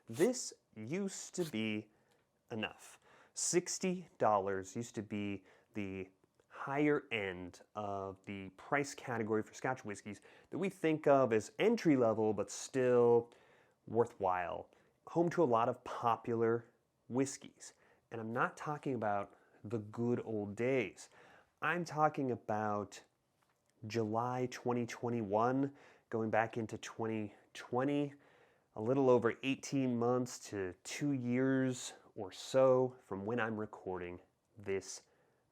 This used to be enough. $60 used to be the higher end of the price category for Scotch whiskies that we think of as entry level but still worthwhile. Home to a lot of popular whiskeys. And I'm not talking about the good old days. I'm talking about July 2021, going back into 2020, a little over 18 months to 2 years or so from when I'm recording this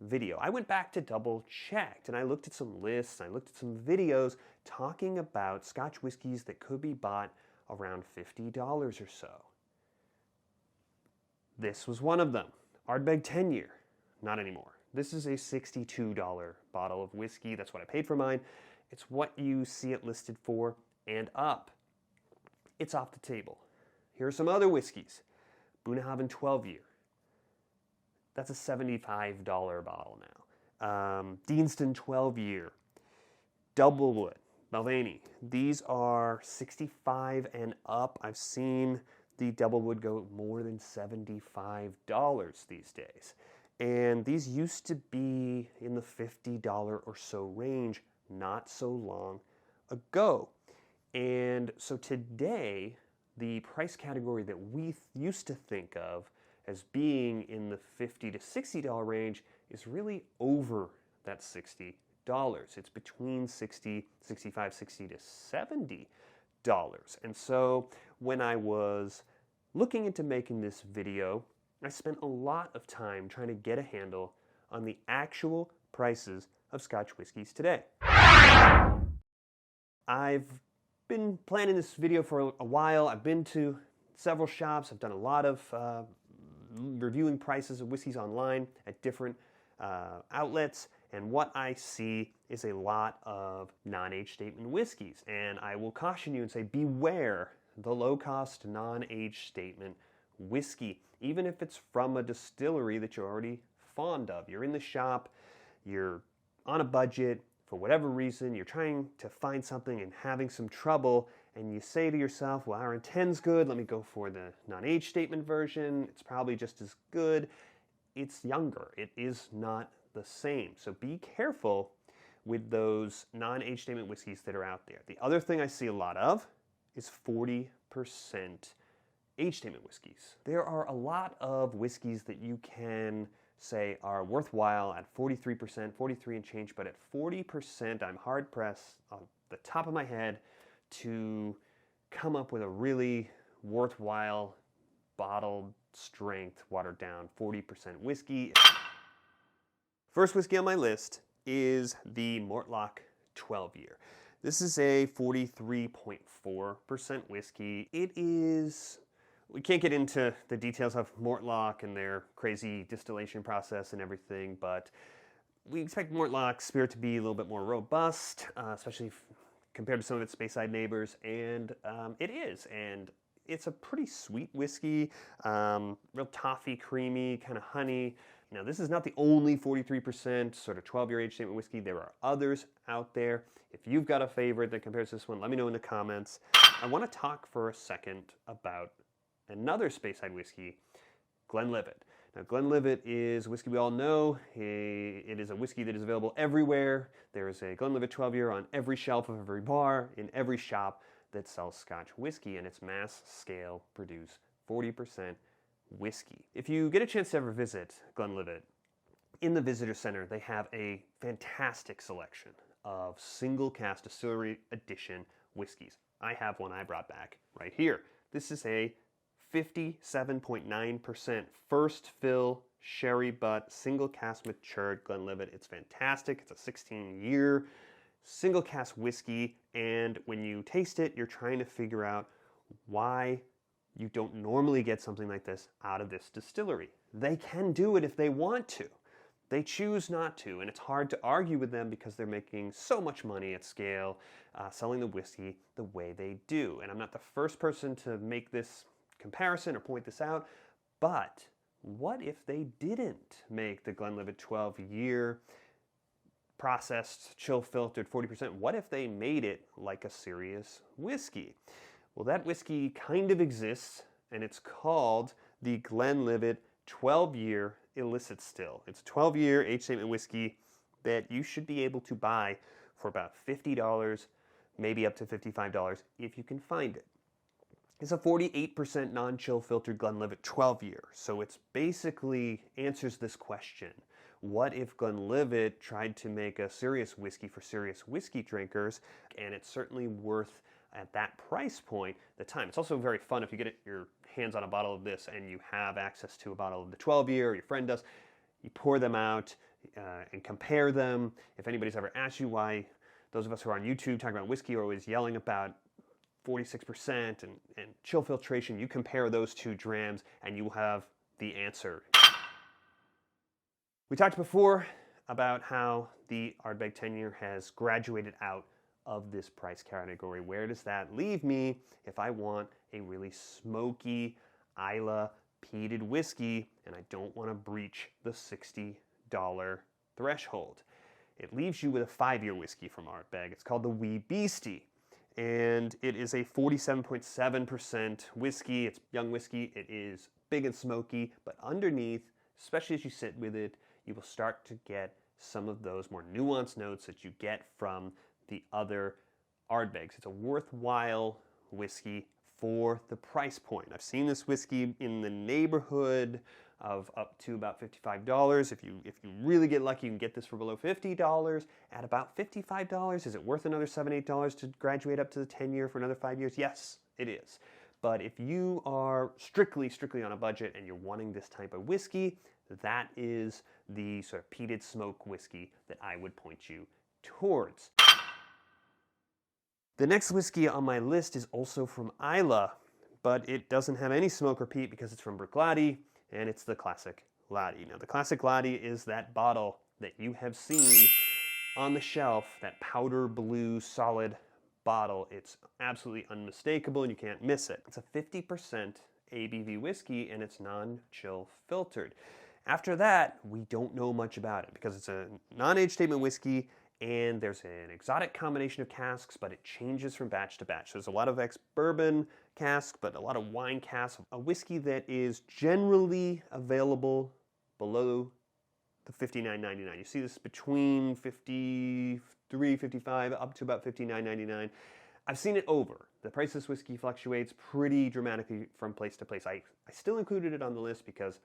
video. I went back to double check and I looked at some lists, I looked at some videos talking about Scotch whiskies that could be bought around $50 or so. This was one of them. Ardbeg 10-year, not anymore. This is a $62 bottle of whiskey. That's what I paid for mine. It's what you see it listed for and up. It's off the table. Here are some other whiskeys. Bunnahabhain 12-year. That's a $75 bottle now. Deanston 12-year. Doublewood, Balvenie. These are 65 and up. I've seen the Doublewood go more than $75 these days. And these used to be in the $50 or so range not so long ago. And so today, the price category that we used to think of as being in the $50 to $60 range is really over that $60. It's between $60, $65, $60 to $70. And so when I was looking into making this video, I spent a lot of time trying to get a handle on the actual prices of Scotch whiskies today. I've been planning this video for a while. I've been to several shops. I've done a lot of reviewing prices of whiskeys online at different outlets. And what I see is a lot of non-age statement whiskeys. And I will caution you and say, beware the low-cost non-age statement whiskey, even if it's from a distillery that you're already fond of. You're in the shop, you're on a budget, for whatever reason, you're trying to find something and having some trouble, and you say to yourself, well, R10's good, let me go for the non-age statement version. It's probably just as good. It's younger. It is not the same. So be careful with those non-age statement whiskeys that are out there. The other thing I see a lot of is 40% age statement whiskeys. There are a lot of whiskeys that you can say are worthwhile at 43%, 43 and change, but at 40%, I'm hard pressed on the top of my head to come up with a really worthwhile bottled strength, watered down 40% whiskey. First whiskey on my list is the Mortlach 12-year. This is a 43.4% whiskey. It is, we can't get into the details of Mortlach and their crazy distillation process and everything, but we expect Mortlach's spirit to be a little bit more robust, especially compared to some of its Speyside neighbors, and it is. And it's a pretty sweet whiskey, real toffee, creamy, kind of honey. Now, this is not the only 43% sort of 12-year age statement whiskey. There are others out there. If you've got a favorite that compares to this one, let me know in the comments. I want to talk for a second about another Speyside whiskey, Glenlivet. Now, Glenlivet is a whiskey we all know. It is a whiskey that is available everywhere. There is a Glenlivet 12-year on every shelf of every bar, in every shop that sells Scotch whiskey, and it's mass scale produced 40% whiskey. If you get a chance to ever visit Glenlivet, in the visitor center, they have a fantastic selection of single cask distillery edition whiskeys. I have one I brought back right here. This is a 57.9% first fill sherry butt single cask matured Glenlivet. It's fantastic. It's a 16-year single cask whiskey, and when you taste it, you're trying to figure out why you don't normally get something like this out of this distillery. They can do it if they want to. They choose not to, and it's hard to argue with them because they're making so much money at scale, selling the whiskey the way they do. And I'm not the first person to make this comparison or point this out, but what if they didn't make the Glenlivet 12-year processed, chill filtered 40%? What if they made it like a serious whiskey? Well, that whiskey kind of exists and it's called the Glenlivet 12-year illicit still. It's a 12-year age statement whiskey that you should be able to buy for about $50, maybe up to $55 if you can find it. It's a 48% non-chill filtered Glenlivet 12-year, so it's basically answers this question. What if Glenlivet tried to make a serious whiskey for serious whiskey drinkers? And it's certainly worth, at that price point, the time. It's also very fun if you get your hands on a bottle of this and you have access to a bottle of the 12-year, or your friend does. You pour them out and compare them. If anybody's ever asked you why those of us who are on YouTube talking about whiskey are always yelling about 46% and chill filtration, you compare those two drams and you will have the answer. We talked before about how the Ardbeg 10-year has graduated out of this price category. Where does that leave me if I want a really smoky Islay peated whiskey and I don't want to breach the $60 threshold? It leaves you with a 5-year whiskey from Ardbeg. It's called the Wee Beastie, and it is a 47.7% whiskey. It's young whiskey. It is big and smoky, but underneath, especially as you sit with it, you will start to get some of those more nuanced notes that you get from the other Ardbegs. It's a worthwhile whiskey for the price point. I've seen this whiskey in the neighborhood of up to about $55. If you really get lucky, you can get this for below $50. At about $55, is it worth another $7, $8 to graduate up to the 10-year for another 5 years? Yes, it is. But if you are strictly on a budget and you're wanting this type of whiskey, that is the sort of peated smoke whiskey that I would point you towards. The next whiskey on my list is also from Islay, but it doesn't have any smoke or peat because it's from Bruichladdich, and it's the Classic Laddie. Now, the Classic Laddie is that bottle that you have seen on the shelf, that powder blue solid bottle. It's absolutely unmistakable and you can't miss it. It's a 50% ABV whiskey and it's non-chill filtered. After that, we don't know much about it because it's a non-age statement whiskey and there's an exotic combination of casks, but it changes from batch to batch. There's a lot of ex-bourbon casks, but a lot of wine casks. A whiskey that is generally available below the $59.99. You see this between $53, $55, up to about $59.99. I've seen it over. The price of this whiskey fluctuates pretty dramatically from place to place. I still included it on the list because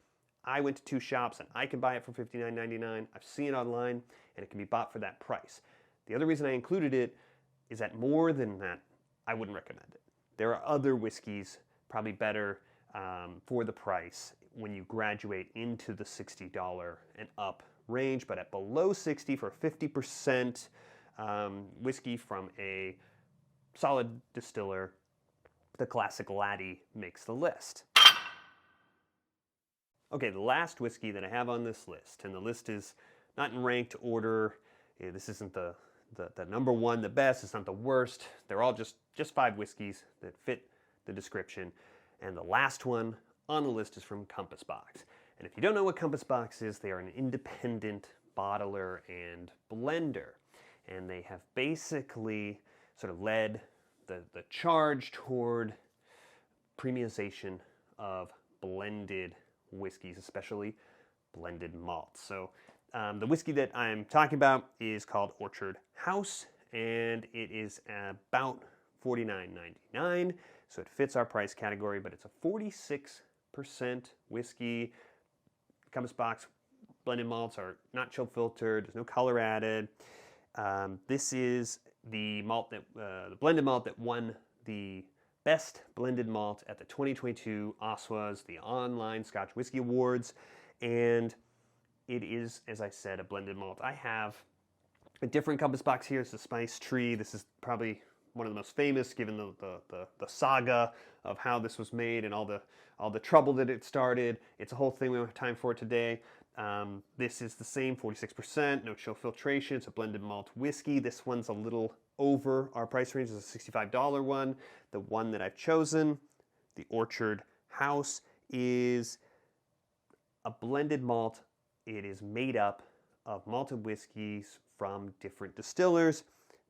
I went to 2 shops and I can buy it for $59.99. I've seen it online and it can be bought for that price. The other reason I included it is that more than that, I wouldn't recommend it. There are other whiskeys probably better for the price when you graduate into the $60 and up range, but at below $60 for a 50% whiskey from a solid distiller, the Classic Laddie makes the list. Okay, the last whiskey that I have on this list, and the list is not in ranked order. This isn't the number one, the best. It's not the worst. They're all just 5 whiskeys that fit the description. And the last one on the list is from Compass Box. And if you don't know what Compass Box is, they are an independent bottler and blender. And they have basically sort of led the charge toward premiumization of blended whiskeys, especially blended malts. So the whiskey that I'm talking about is called Orchard House, and it is about $49.99, so it fits our price category, but it's a 46% whiskey. Compass Box blended malts are not chill filtered, there's no color added. This is the malt that the blended malt that won the Best Blended Malt at the 2022 OSWAs, the online Scotch Whisky Awards, and it is, as I said, a blended malt. I have a different Compass Box here. It's the Spice Tree. This is probably one of the most famous, given the saga of how this was made and all the trouble that it started. It's a whole thing. We don't have time for it today. This is the same, 46%, no chill filtration. It's a blended malt whiskey. This one's a little over our price range. It's a $65 one. The one that I've chosen, the Orchard House, is a blended malt. It is made up of malted whiskeys from different distillers.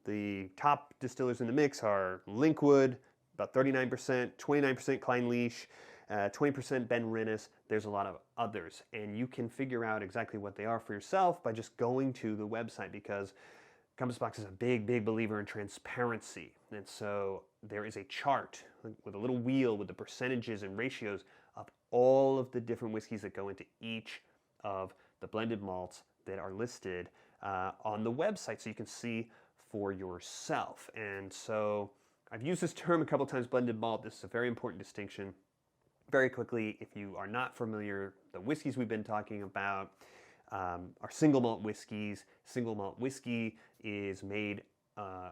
The top distillers in the mix are Linkwood, about 39%, 29% Clynelish, 20% Ben Rinnes. There's a lot of others, and you can figure out exactly what they are for yourself by just going to the website, because Compass Box is a big, big believer in transparency. And so there is a chart with a little wheel with the percentages and ratios of all of the different whiskeys that go into each of the blended malts that are listed on the website, so you can see for yourself. And so I've used this term a couple times, blended malt. This is a very important distinction. Very quickly, if you are not familiar, the whiskeys we've been talking about are single malt whiskeys. Single malt whiskey is made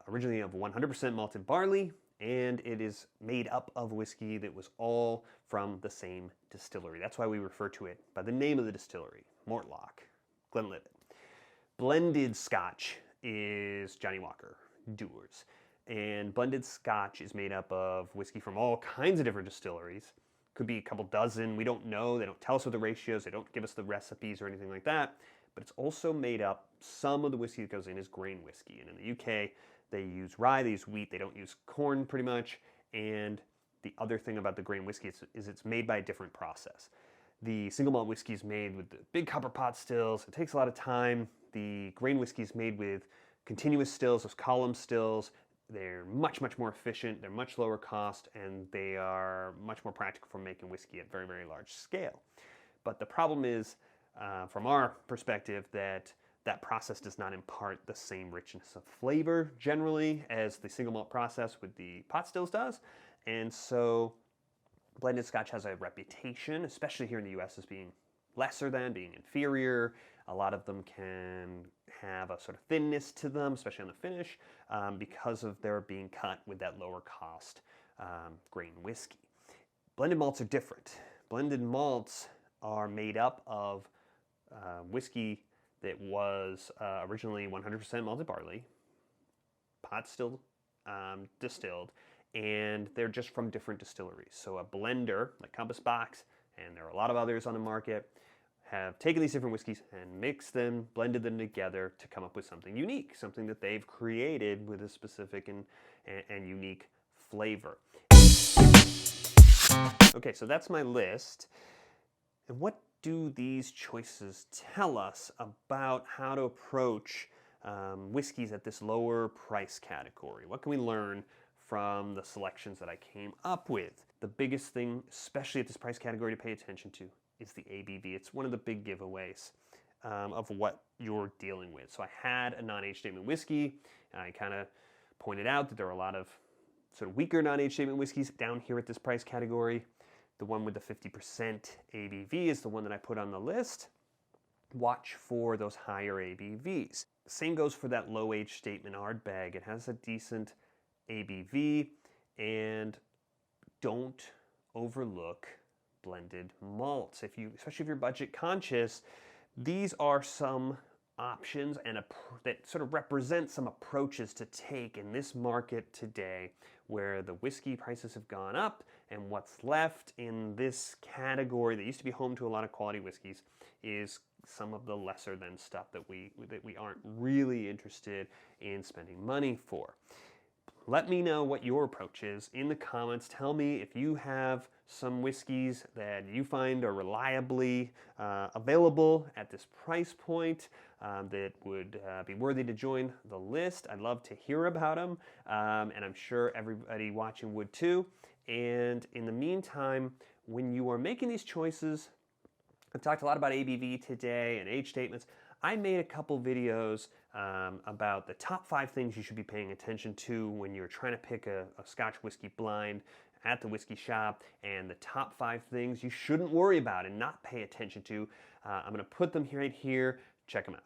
originally of 100% malted barley, and it is made up of whiskey that was all from the same distillery. That's why we refer to it by the name of the distillery, Mortlach, Glenlivet. Blended Scotch is Johnny Walker, Dewar's. And blended Scotch is made up of whiskey from all kinds of different distilleries. Could be a couple dozen. We don't know. They don't tell us what the ratios. They don't give us the recipes or anything like that. But it's also made up, some of the whiskey that goes in is grain whiskey. And in the UK, they use rye, they use wheat, they don't use corn pretty much. And the other thing about the grain whiskey is it's made by a different process. The single malt whiskey is made with the big copper pot stills. It takes a lot of time. The grain whiskey is made with continuous stills, those column stills. They're much, much more efficient, they're much lower cost, and they are much more practical for making whiskey at very, very large scale. But the problem is, from our perspective, that process does not impart the same richness of flavor generally as the single malt process with the pot stills does. And so blended Scotch has a reputation, especially here in the US, as being lesser than, being inferior. A lot of them can have a sort of thinness to them, especially on the finish, because of their being cut with that lower cost grain whiskey. Blended malts are different. Blended malts are made up of whiskey that was originally 100% malted barley, pot still distilled, and they're just from different distilleries. So a blender like Compass Box, and there are a lot of others on the market, have taken these different whiskeys and mixed them, blended them together to come up with something unique, something that they've created with a specific and unique flavor. Okay, so that's my list. And what do these choices tell us about how to approach whiskeys at this lower price category? What can we learn from the selections that I came up with? The biggest thing, especially at this price category, to pay attention to is the ABV. It's one of the big giveaways of what you're dealing with. So I had a non-age statement whiskey. I kind of pointed out that there are a lot of sort of weaker non-age statement whiskeys down here at this price category. The one with the 50% ABV is the one that I put on the list. Watch for those higher ABVs. Same goes for that low age statement Ardbeg. It has a decent ABV, and don't overlook blended malts. Especially if you're budget conscious, these are some options that sort of represent some approaches to take in this market today, where the whiskey prices have gone up, and what's left in this category that used to be home to a lot of quality whiskeys is some of the lesser than stuff that we aren't really interested in spending money for. Let me know what your approach is in the comments. Tell me if you have some whiskeys that you find are reliably available at this price point that would be worthy to join the list. I'd love to hear about them, and I'm sure everybody watching would too. And in the meantime, when you are making these choices, I've talked a lot about ABV today and age statements. I made a couple videos about the top 5 things you should be paying attention to when you're trying to pick a Scotch whiskey blind at the whiskey shop, and the top 5 things you shouldn't worry about and not pay attention to. I'm going to put them right here. Check them out.